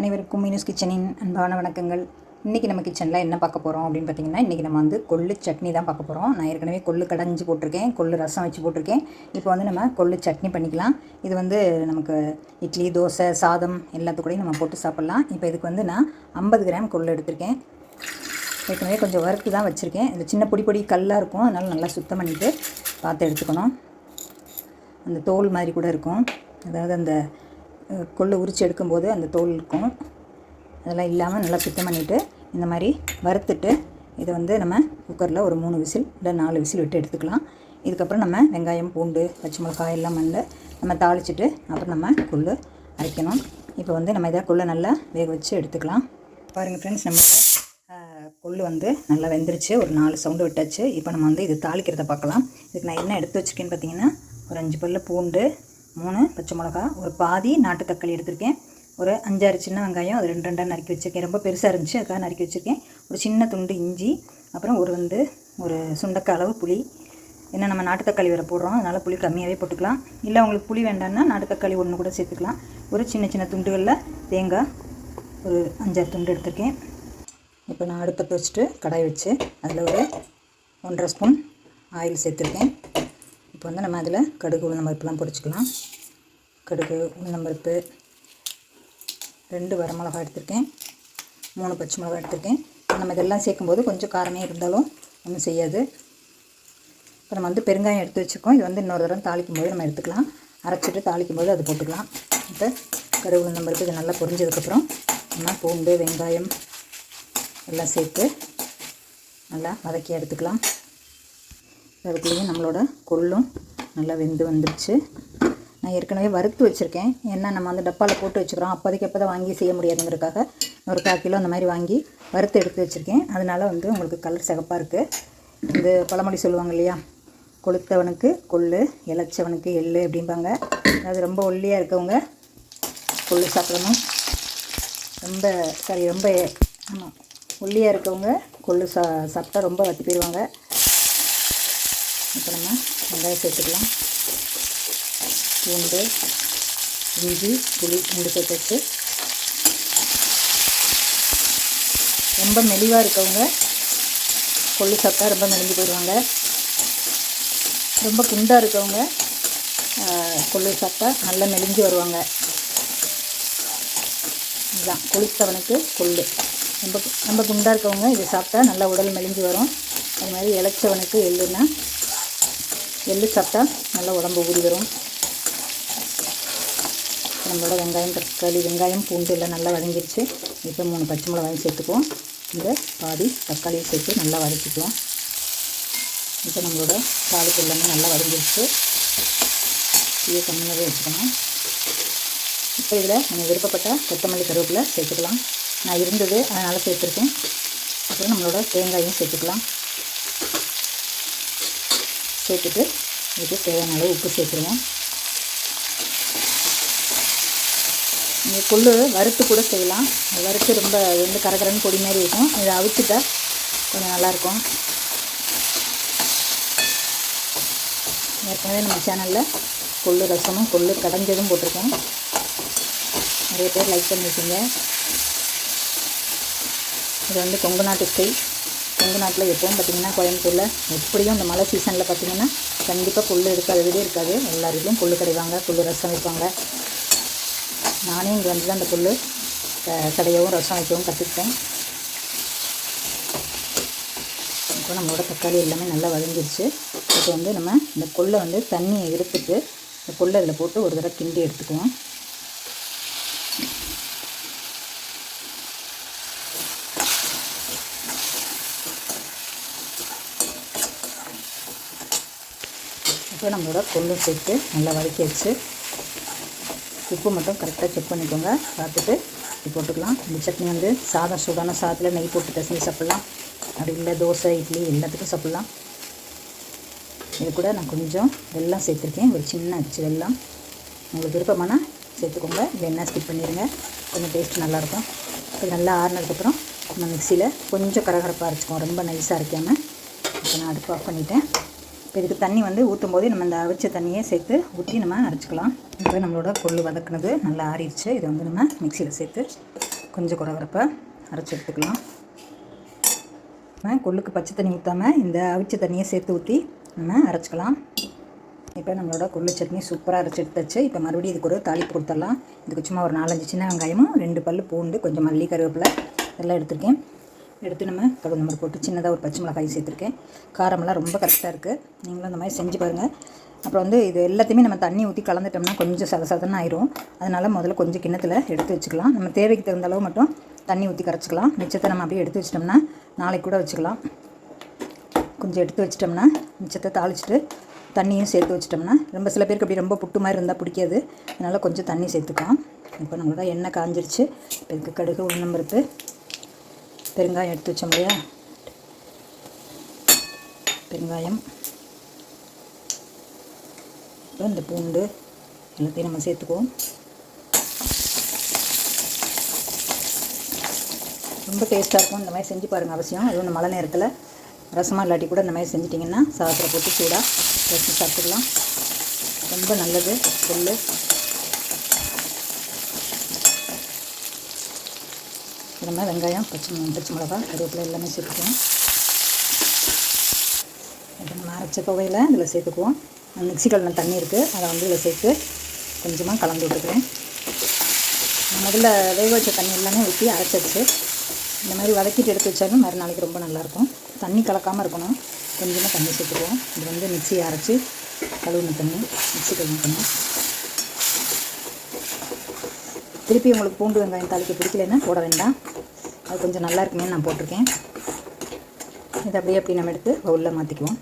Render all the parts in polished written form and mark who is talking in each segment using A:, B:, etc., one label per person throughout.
A: அனைவருக்கும் மீனூஸ் கிச்சனின் அன்பான வணக்கங்கள். இன்றைக்கி நம்ம கிச்சனில் என்ன பார்க்க போகிறோம் அப்படின்னு பார்த்திங்கன்னா, இன்றைக்கி நம்ம வந்து கொள்ளு சட்னி தான் பார்க்க போகிறோம். நான் ஏற்கனவே கொள்ளு கடைஞ்சி போட்டிருக்கேன், கொள்ளு ரசம் வச்சு போட்டிருக்கேன். இப்போ வந்து நம்ம கொள்ளு சட்னி பண்ணிக்கலாம். இது வந்து நமக்கு இட்லி, தோசை, சாதம் எல்லாத்துக்கூடையும் நம்ம போட்டு சாப்பிட்லாம். இப்போ இதுக்கு வந்து நான் 50 கிராம் கொள்ளு எடுத்திருக்கேன். ஏற்கனவே கொஞ்சம் வறுத்து தான் வச்சுருக்கேன். இந்த சின்ன பொடி பொடி கல்லாக இருக்கும், அதனால் நல்லா சுத்தம் பண்ணிவிட்டு பார்த்து எடுத்துக்கணும். அந்த தோல் மாதிரி கூட இருக்கும், அதாவது அந்த கொள்ளு உரித்து எடுக்கும்போது அந்த தோல் இருக்கும், அதெல்லாம் இல்லாமல் நல்லா சுத்தம் பண்ணிவிட்டு இந்த மாதிரி வறுத்துட்டு இதை வந்து நம்ம குக்கரில் ஒரு 3 விசில் இல்லை 4 விசில் விட்டு எடுத்துக்கலாம். இதுக்கப்புறம் நம்ம வெங்காயம், பூண்டு, பச்சை மிளகாய் எல்லாம் நம்ம தாளிச்சிட்டு அப்புறம் நம்ம கொள்ளு அரைக்கணும். இப்போ வந்து நம்ம இதை கொள்ளை நல்லா வேக வச்சு எடுத்துக்கலாம். பாருங்கள் ஃப்ரெண்ட்ஸ், நம்மளோட கொள்ளு வந்து நல்லா வெந்துருச்சு. ஒரு 4 சவுண்டு விட்டாச்சு. இப்போ நம்ம வந்து இது தாளிக்கிறத பார்க்கலாம். இதுக்கு நான் என்ன எடுத்து வச்சுருக்கேன்னு பார்த்தீங்கன்னா, ஒரு 5 பல்லு பூண்டு, 3 பச்சை மிளகா, ஒரு பாதி நாட்டு தக்காளி எடுத்திருக்கேன், ஒரு 5-6 சின்ன வெங்காயம், அது 2 நறுக்கி வச்சுருக்கேன். ரொம்ப பெருசாக இருந்துச்சு, அதுக்காக நறுக்கி வச்சுருக்கேன். ஒரு சின்ன துண்டு இஞ்சி, அப்புறம் ஒரு சுண்டக்காய் அளவு புளி. ஏன்னா நம்ம நாட்டு தக்காளி வேறு போடுறோம், அதனால் புளி கம்மியாகவே போட்டுக்கலாம். இல்லை உங்களுக்கு புளி வேண்டாம்னா நாட்டு தக்காளி ஒன்று கூட சேர்த்துக்கலாம். ஒரு சின்ன சின்ன துண்டுகளில் தேங்காய் ஒரு 5-6 துண்டு எடுத்திருக்கேன். இப்போ நான் அடுப்பத்தை வச்சுட்டு கடாய் வச்சு அதில் ஒரு 1.5 ஸ்பூன் ஆயில் சேர்த்துருக்கேன். இப்போ வந்து நம்ம அதில் கடுகு, உளுந்தம்பருப்புலாம் பொரிச்சிக்கலாம். கடுகு, உளுந்தம்பருப்பு, 2 வரமிளகாய் எடுத்திருக்கேன், 3 பச்சை மிளகாய் எடுத்திருக்கேன். நம்ம இதெல்லாம் சேர்க்கும்போது கொஞ்சம் காரமே இருந்தாலும் ஒன்றும் செய்யாது. இப்போ நம்ம வந்து பெருங்காயம் எடுத்து வச்சுருக்கோம். இது வந்து இன்னொரு தடவை தாளிக்கும்போது நம்ம எடுத்துக்கலாம். அரைச்சிட்டு தாளிக்கும்போது அது போட்டுக்கலாம். இப்போ கடுகு, உளுந்தம்பருப்பு இது நல்லா பொரிஞ்சதுக்கப்புறம் நம்ம பூண்டு, வெங்காயம் எல்லாம் சேர்த்து நல்லா வதக்கி எடுத்துக்கலாம். அதுக்குள்ளேயும் நம்மளோட கொள்ளும் நல்லா வெந்து வந்துடுச்சு. நான் ஏற்கனவே வறுத்து வச்சுருக்கேன். ஏன்னா நம்ம வந்து டப்பாவில் போட்டு வச்சுக்கிறோம், அப்போதைக்கு எப்போ தான் வாங்கி செய்ய முடியாதுங்கிறதுக்காக ஒரு 1/4 கிலோ அந்த மாதிரி வாங்கி வறுத்து எடுத்து வச்சுருக்கேன். அதனால் வந்து உங்களுக்கு கலர் சிகப்பாக இருக்குது. இந்த பழமொழி சொல்லுவாங்க இல்லையா, கொளுத்தவனுக்கு கொள்ளு, இளைச்சவனுக்கு எள்ளு அப்படிம்பாங்க. அதாவது ரொம்ப ஒல்லியாக இருக்கவங்க கொள்ளு சாப்பிடணும், ரொம்ப ஆமாம் ஒல்லியாக இருக்கவங்க கொள்ளு சாப்பிட்டா ரொம்ப வத்தி போயிடுவாங்க. இப்போ நம்ம வெங்காயம் சேர்த்துக்கலாம். பூண்டு, இஞ்சி, புளி 2 சேர்த்து வச்சு, ரொம்ப மெலிவாக இருக்கவங்க கொள்ளு சாப்பிட்டா ரொம்ப மெலிஞ்சு போயிடுவாங்க. ரொம்ப குண்டாக இருக்கவங்க கொள்ளு சாப்பிட்டா நல்லா மெலிஞ்சு வருவாங்க. இதுதான் கொளுத்தவனுக்கு கொள்ளு. ரொம்ப குண்டாக இருக்கவங்க இதை சாப்பிட்டா நல்லா உடல் மெலிஞ்சு வரும். அது மாதிரி இளைச்சவனுக்கு எள்ளுன்னா எள்ளு சாப்பிட்டா நல்லா உடம்பு ஊறி வரும். நம்மளோட வெங்காயம், தக்காளி, வெங்காயம், பூண்டு எல்லாம் நல்லா வதங்கிடுச்சு. இப்போ 3 பச்சை மிளகாயும் சேர்த்துக்குவோம். இந்த பாதி தக்காளியை சேர்த்து நல்லா வதக்கிக்குவோம். இப்போ நம்மளோட தாளிப்பு எல்லாமே நல்லா வதங்கிடுச்சு. இதை கம்மியாகவே வச்சுக்கணும். இப்போ இதில் நம்ம விருப்பப்பட்ட கொத்தமல்லி, கருவேப்பிலை சேர்த்துக்கலாம். நான் இருந்தது அதனால் சேர்த்துருக்கேன். அப்புறம் நம்மளோட தேங்காயும் சேர்த்துக்கலாம். சேர்த்துட்டு இதுக்கு தேவையான அளவு உப்பு சேர்த்துருவோம். நீங்கள் கொள்ளு வறுத்து கூட செய்யலாம். வறுத்து ரொம்ப அது வந்து கரகரன்னு பொடி மாதிரி இருக்கும். இதை அவிச்சிட்டா கொஞ்சம் நல்லாயிருக்கும். ஏற்கனவே நம்ம சேனலில் கொள்ளு ரசமும் கொள்ளு கடைஞ்சதும் போட்டிருக்கேன். நிறைய பேர் லைக் பண்ணியிருக்கீங்க. இது வந்து கொங்கு நாட்டு ஸ்டைல். கொங்கு நாட்டில் எப்போவும் பார்த்திங்கன்னா, கோயம்புத்தூரில் எப்படியும் இந்த மழை சீசனில் பார்த்திங்கன்னா கண்டிப்பாக கொள்ளு இருக்காது, விட இருக்காது. எல்லார் வீட்லையும் கொள்ளு கடைவாங்க, கொள்ளு ரசம் வைப்பாங்க. நானே இங்கே வந்து தான் அந்த கொள்ளு கடையவும் ரசம் வைக்கவும் கற்றுக்கிட்டேன். இப்போ நம்மளோட தக்காளி எல்லாமே நல்லா வதங்கிடுச்சு. இப்போ வந்து நம்ம இந்த கொள்ளை வந்து தண்ணியை எடுத்துட்டு இந்த கொள்ளை இதில் போட்டு ஒரு தடவை கிண்டி எடுத்துக்குவோம். இப்போ நம்மளோட கொள்ளு சேர்த்து நல்லா வதக்கி வச்சு உப்பு மட்டும் கரெக்டாக செக் பண்ணிக்கோங்க. பார்த்துட்டு இது போட்டுக்கலாம். இந்த சட்னி வந்து சூடான சாதத்தில் நெய் போட்டு பிசைஞ்சு சாப்பிட்லாம். அப்படி இல்லை தோசை, இட்லி எல்லாத்துக்கும் சாப்பிட்லாம். இது கூட நான் கொஞ்சம் வெல்லம் சேர்த்துருக்கேன், ஒரு சின்ன அச்சு வெல்லம். உங்களுக்கு விருப்பமானா சேர்த்துக்கோங்க, இல்லைன்னா ஸ்கிப் பண்ணிடுங்க. கொஞ்சம் டேஸ்ட் நல்லாயிருக்கும். இது நல்லா ஆறுனதுக்கப்புறம் நம்ம மிக்சியில் கொஞ்சம் கரகரப்பாக அரைச்சிக்குவோம், ரொம்ப நைஸாக அரைக்காமல். இப்போ நான் அடுப்பு ஆஃப் பண்ணிவிட்டேன். இப்போ இதுக்கு தண்ணி வந்து ஊற்றும் போது நம்ம இந்த அவிச்ச தண்ணியை சேர்த்து ஊற்றி நம்ம அரைச்சிக்கலாம். இப்போ நம்மளோட கொள்ளு வதக்குனது நல்லா ஆறிடுச்சு. இதை வந்து நம்ம மிக்சியில் சேர்த்து கொஞ்சம் குறகுறப்பாக அரைச்சி எடுத்துக்கலாம். கொள்ளுக்கு பச்சை தண்ணி ஊற்றாமல் இந்த அவிச்ச தண்ணியை சேர்த்து ஊற்றி நம்ம அரைச்சிக்கலாம். இப்போ நம்மளோட கொள்ளு சட்னி சூப்பராக அரைச்சி எடுத்தாச்சு. இப்போ மறுபடியும் இதுக்கு ஒரு தாளிப்பு கொடுத்துடலாம். இதுக்கு சும்மா ஒரு 4-5 சின்ன வெங்காயமும் 2 பல் பூண்டு, கொஞ்சம் மல்லி, கருவேப்பிலை எல்லாம் எடுத்துருக்கேன். எடுத்து நம்ம கடுகு நம்பர் போட்டு சின்னதாக ஒரு பச்சை மிளகாய் சேர்த்துருக்கேன். காரமெல்லாம் ரொம்ப கரெக்டாக இருக்குது. நீங்களும் அந்த மாதிரி செஞ்சு பாருங்கள். அப்புறம் இது எல்லாத்தையுமே நம்ம தண்ணி ஊற்றி கலந்துட்டோம்னா கொஞ்சம் சதன்னு ஆயிரும். அதனால் முதல்ல கொஞ்சம் கிண்ணத்தில் எடுத்து வச்சுக்கலாம். நம்ம தேவைக்கு தகுந்த அளவு மட்டும் தண்ணி ஊற்றி கரைச்சிக்கலாம். மிச்சத்தை நம்ம அப்படியே எடுத்து வச்சிட்டோம்னா நாளைக்கு கூட வச்சுக்கலாம். கொஞ்சம் எடுத்து வச்சிட்டோம்னா மிச்சத்தை தாளிச்சிட்டு தண்ணியும் சேர்த்து வச்சிட்டோம்னா ரொம்ப சில பேருக்கு அப்படி ரொம்ப புட்டு மாதிரி இருந்தால் பிடிக்காது. அதனால் கொஞ்சம் தண்ணி சேர்த்துக்கலாம். இப்போ நம்மளோட எண்ணெய் காஞ்சிருச்சு. இப்போ இதுக்கு கடுகு, உளுந்தம்பருப்பு, பெருங்காயம் எடுத்து வச்சோம் இல்லையா, பெருங்காயம், இப்போ இந்த பூண்டு எல்லாத்தையும் நம்ம சேர்த்துக்குவோம். ரொம்ப டேஸ்ட்டாக இருக்கும். இந்த மாதிரி செஞ்சு பாருங்கள் அவசியம். அதுவும் இந்த மழை நேரத்தில் ரசமாக இல்லாட்டி கூட இந்த மாதிரி செஞ்சிட்டிங்கன்னா சாதத்தில் போட்டு சூடாக ரசம் சாப்பிட்டுக்கலாம். ரொம்ப நல்லது கொள்ளு. நம்ம வெங்காயம், பச்சை மிளகா, கருவேப்பிலை எல்லாமே சேர்த்துக்குவோம். இப்போ நம்ம அரைச்ச துவையில் இதில் சேர்த்துக்குவோம். மிக்ஸி கலந்த தண்ணி இருக்குது, அதை இதில் சேர்த்து கொஞ்சமாக கலந்து விட்டுக்கிறேன். முதல்ல வேக வச்ச தண்ணி எல்லாமே ஊற்றி அரைச்சாச்சு. இந்த மாதிரி வதக்கிட்டு எடுத்து வச்சாலும் மறுநாளைக்கு ரொம்ப நல்லாயிருக்கும். தண்ணி கலக்காமல் இருக்கணும். கொஞ்சமாக தண்ணி சேர்த்துக்குவோம். இது மிக்ஸியை அரைச்சி கழுவுன தண்ணி, மிக்ஸி கழுவுன தண்ணி. திருப்பி உங்களுக்கு பூண்டு வெங்காயம் தாளிக்க பிடிக்கலன்னா போட வேண்டாம். அது கொஞ்சம் நல்லா இருக்குமே நான் போட்டிருக்கேன். இதை அப்படியே நம்ம எடுத்து பவுலில் மாற்றிக்குவோம்.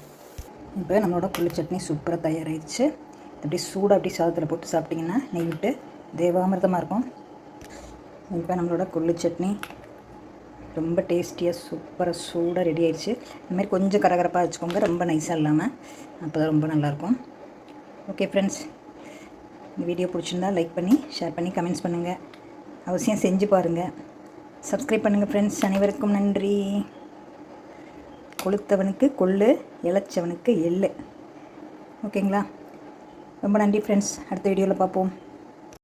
A: இப்போ நம்மளோட கொள்ளு சட்னி சூப்பராக தயாராகிடுச்சு. அப்படியே சூடாக அப்படி சாதத்தில் போட்டு சாப்பிட்டிங்கன்னா நெய் விட்டு தேவாமிர்தமாக இருக்கும். இப்போ நம்மளோட கொள்ளு சட்னி ரொம்ப டேஸ்டியாக சூப்பராக சூடாக ரெடி ஆயிடுச்சு. இந்தமாதிரி கொஞ்சம் கரகரப்பாக வச்சுக்கோங்க, ரொம்ப நைஸாக இல்லாமல். அப்போ தான் ரொம்ப நல்லாயிருக்கும். ஓகே ஃப்ரெண்ட்ஸ், இந்த வீடியோ பிடிச்சிருந்தா லைக் பண்ணி, ஷேர் பண்ணி, கமெண்ட்ஸ் பண்ணுங்கள். அவசியம் செஞ்சு பாருங்கள். சப்ஸ்கிரைப் பண்ணுங்கள் ஃப்ரெண்ட்ஸ். அனைவருக்கும் நன்றி. கொளுத்தவனுக்கு கொள்ளு, இளைச்சவனுக்கு எள்ளு. ஓகேங்களா? ரொம்ப நன்றி ஃப்ரெண்ட்ஸ். அடுத்த வீடியோவில் பார்ப்போம்.